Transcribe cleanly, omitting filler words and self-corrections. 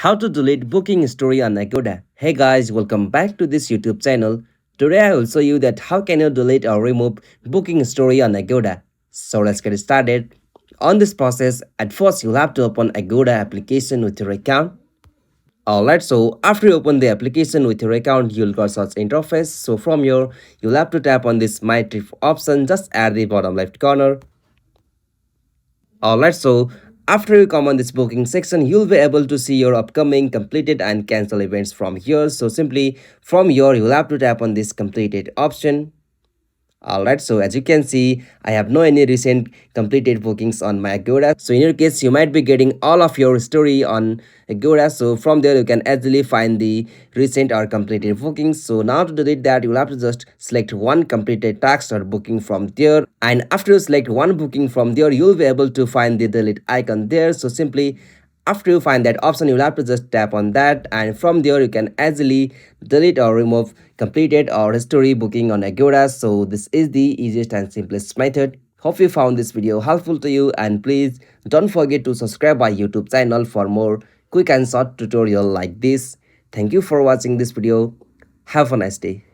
How to delete booking history on Agoda. Hey guys, welcome back to this YouTube channel. Today I will show you that how can you delete or remove booking history on Agoda. So let's get started. On this process, at first you'll have to open Agoda application with your account. Alright, so after you open the application with your account, you'll go search interface. So from here, you'll have to tap on this My Trip option just at the bottom left corner. Alright, so after you come on this booking section, you'll be able to see your upcoming, completed and cancel events from here. So simply from here, you'll have to tap on this completed option. Alright, so as you can see, I have no any recent completed bookings on my Agoda. So in your case, you might be getting all of your story on Agoda. So from there, you can easily find the recent or completed bookings. So now to delete that, you'll have to just select one completed task or booking from there. And after you select one booking from there, you'll be able to find the delete icon there. So simply after you find that option, you'll have to just tap on that, and from there you can easily delete or remove completed or history booking on Agoda. So this is the easiest and simplest method. Hope you found this video helpful to you, and please don't forget to subscribe my YouTube channel for more quick and short tutorial like this. Thank you for watching this video. Have a nice day.